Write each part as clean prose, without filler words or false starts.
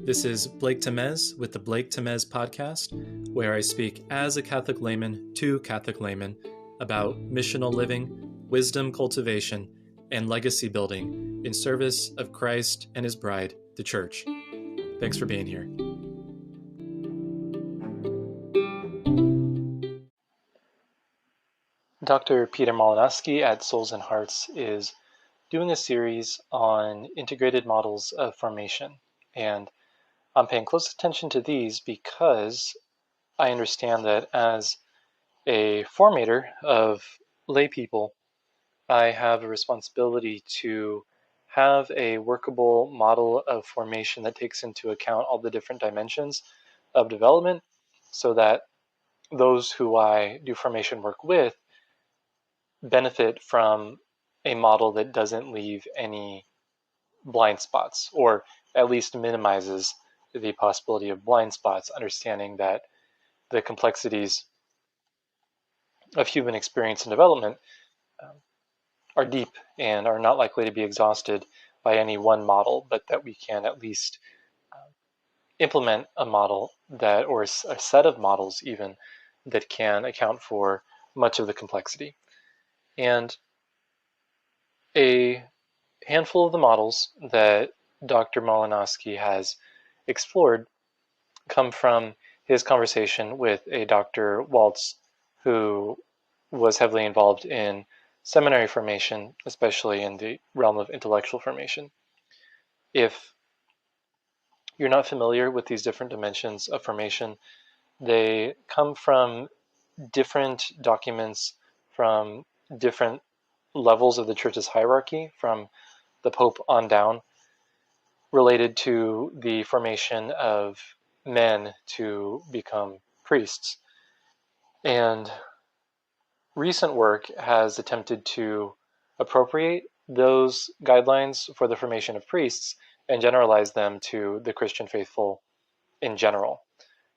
This is Blake Temez with the Blake Temez podcast, where I speak as a Catholic layman to Catholic laymen about missional living, wisdom cultivation, and legacy building in service of Christ and his bride, the Church. Thanks for being here. Dr. Peter Malinoski at Souls and Hearts is doing a series on integrated models of formation, and I'm paying close attention to these because I understand that as a formator of lay people, I have a responsibility to have a workable model of formation that takes into account all the different dimensions of development so that those who I do formation work with benefit from a model that doesn't leave any blind spots, or at least minimizes the possibility of blind spots, understanding that the complexities of human experience and development are deep and are not likely to be exhausted by any one model, but that we can at least implement a model that, or a set of models even, that can account for much of the complexity. And a handful of the models that Dr. Malinoski has explored come from his conversation with a Dr. Walz, who was heavily involved in seminary formation, especially in the realm of intellectual formation. If you're not familiar with these different dimensions of formation, they come from different documents from different levels of the Church's hierarchy, from the Pope on down, related to the formation of men to become priests. And recent work has attempted to appropriate those guidelines for the formation of priests and generalize them to the Christian faithful in general,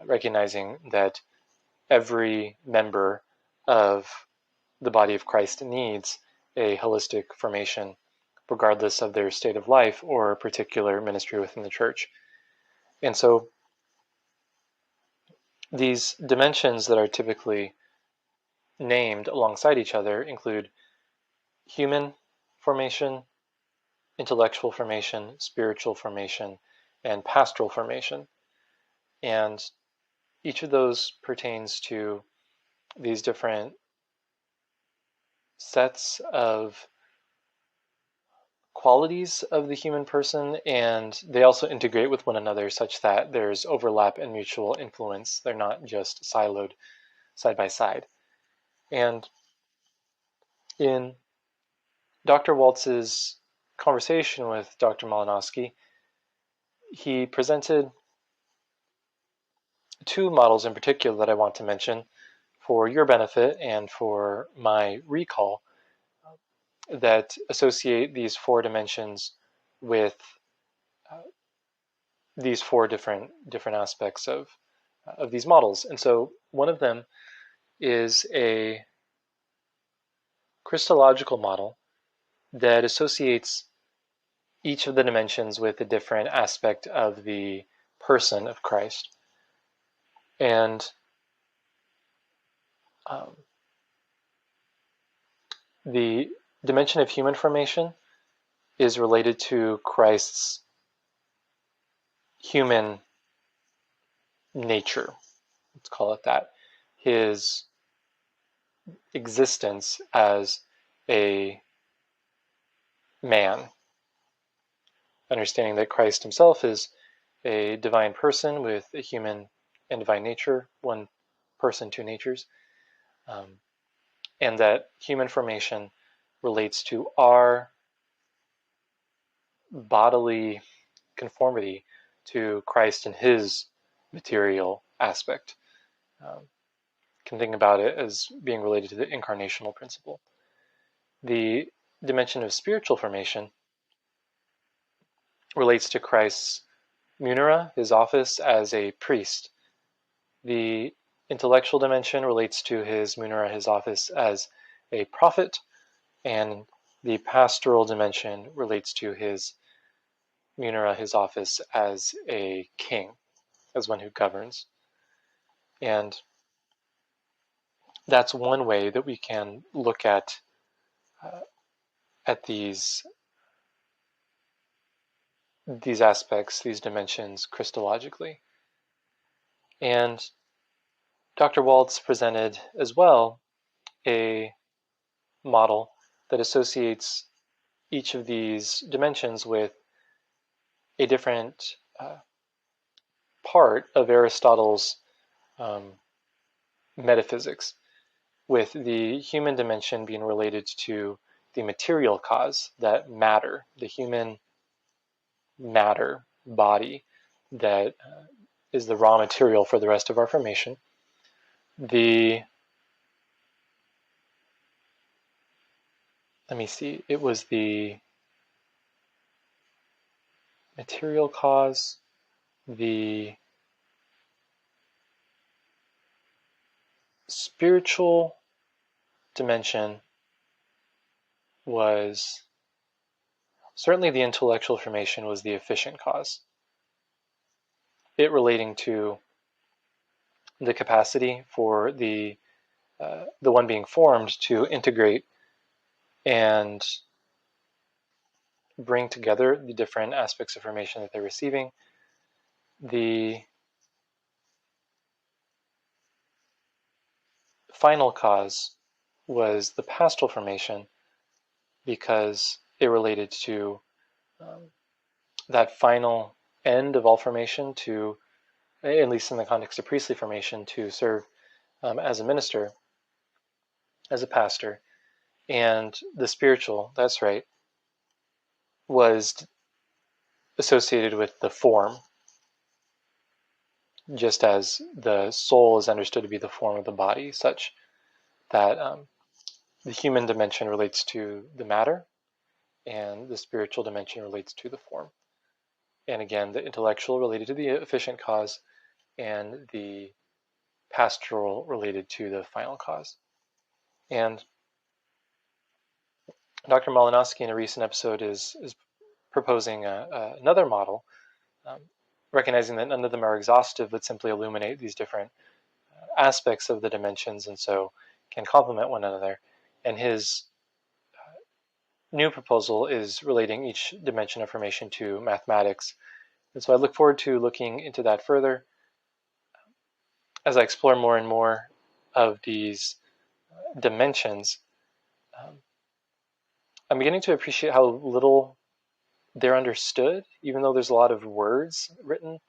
recognizing that every member of the body of Christ needs a holistic formation, regardless of their state of life or particular ministry within the Church. And so these dimensions that are typically named alongside each other include human formation, intellectual formation, spiritual formation, and pastoral formation. And each of those pertains to these different sets of qualities of the human person, and they also integrate with one another such that there's overlap and mutual influence. They're not just siloed side by side. And in Dr. Waltz's conversation with Dr. Malinoski, he presented two models in particular that I want to mention for your benefit and for my recall, that associate these four dimensions with these four different aspects of these models. And so one of them is a Christological model that associates each of the dimensions with a different aspect of the person of Christ. And the dimension of human formation is related to Christ's human nature, let's call it that, his existence as a man, understanding that Christ himself is a divine person with a human and divine nature, one person, two natures, and that human formation relates to our bodily conformity to Christ and his material aspect. Can think about it as being related to the incarnational principle. The dimension of spiritual formation relates to Christ's munera, his office as a priest. The intellectual dimension relates to his munera, his office as a prophet, and the pastoral dimension relates to his Munera his office as a king, as one who governs. And that's one way that we can look uh, at these aspects, these dimensions, Christologically. And Dr. Walz presented as well a model that associates each of these dimensions with a different part of Aristotle's metaphysics, with the human dimension being related to the material cause, that matter, the human matter body that is the raw material for the rest of our formation. It was the material cause, the spiritual dimension was certainly the intellectual formation was the efficient cause. It relating to the capacity for the one being formed to integrate and bring together the different aspects of formation that they're receiving. The final cause was the pastoral formation, because it related to that final end of all formation, to, at least in the context of priestly formation, to serve as a minister, as a pastor. And the spiritual, that's right, was associated with the form, just as the soul is understood to be the form of the body, such that the human dimension relates to the matter, and the spiritual dimension relates to the form. And again, the intellectual related to the efficient cause, and the pastoral related to the final cause. And Dr. Malinoski in a recent episode is proposing another model, recognizing that none of them are exhaustive, but simply illuminate these different aspects of the dimensions, and so can complement one another. And his new proposal is relating each dimension of formation to mathematics. And so I look forward to looking into that further as I explore more and more of these dimensions. I'm beginning to appreciate how little they're understood, even though there's a lot of words written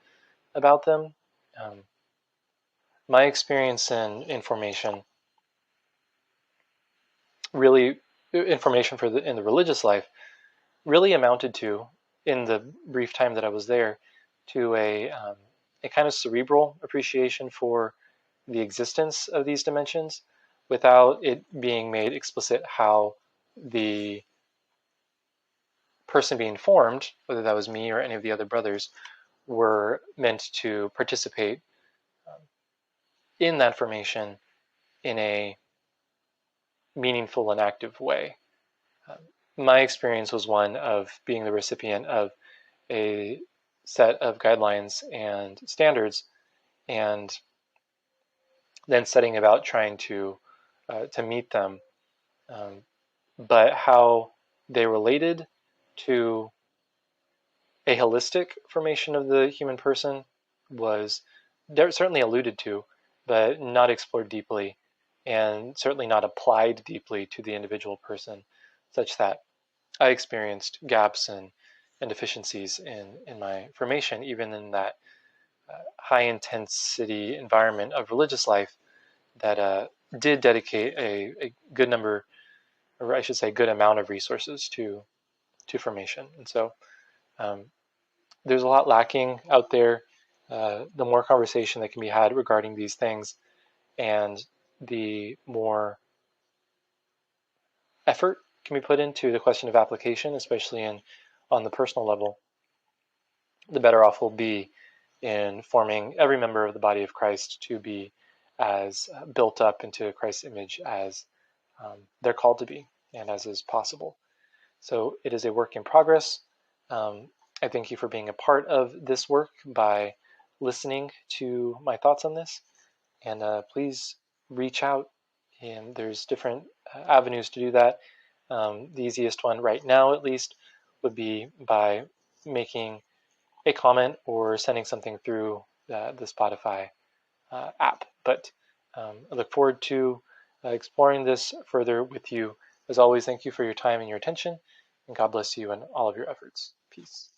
about them. My experience in formation, really, information in the religious life, really amounted to, in the brief time that I was there, to a kind of cerebral appreciation for the existence of these dimensions, without it being made explicit how the person being formed, whether that was me or any of the other brothers, were meant to participate in that formation in a meaningful and active way. My experience was one of being the recipient of a set of guidelines and standards, and then setting about trying to meet them, but how they related to a holistic formation of the human person was certainly alluded to, but not explored deeply, and certainly not applied deeply to the individual person, such that I experienced gaps and deficiencies in my formation, even in that high intensity environment of religious life that did dedicate a good number, or I should say good amount of resources to formation. And so there's a lot lacking out there. The more conversation that can be had regarding these things, and the more effort can be put into the question of application, especially on the personal level, the better off we'll be in forming every member of the body of Christ to be as built up into Christ's image as they're called to be, and as is possible. So it is a work in progress. I thank you for being a part of this work by listening to my thoughts on this. And please reach out. And there's different avenues to do that. The easiest one right now, at least, would be by making a comment or sending something through the Spotify app. But I look forward to exploring this further with you. As always, thank you for your time and your attention, and God bless you and all of your efforts. Peace.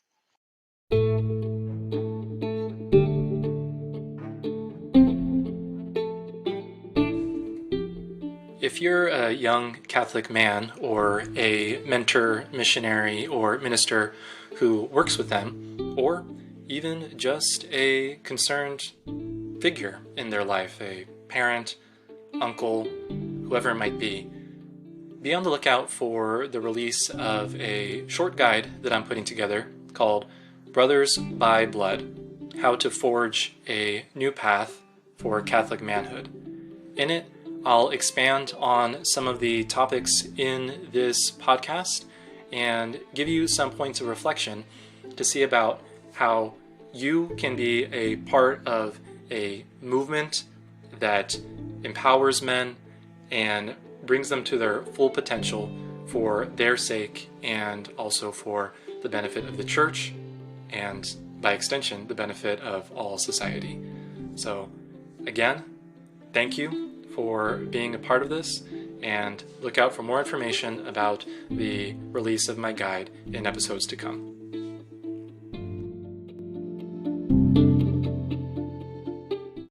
If you're a young Catholic man or a mentor, missionary, or minister who works with them, or even just a concerned figure in their life, a parent, uncle, whoever it might be on the lookout for the release of a short guide that I'm putting together called Brothers by Blood: How to Forge a New Path for Catholic Manhood. In it, I'll expand on some of the topics in this podcast and give you some points of reflection to see about how you can be a part of a movement that empowers men and brings them to their full potential for their sake and also for the benefit of the church and, by extension, the benefit of all society. So, again, thank you for being a part of this, and look out for more information about the release of my guide in episodes to come.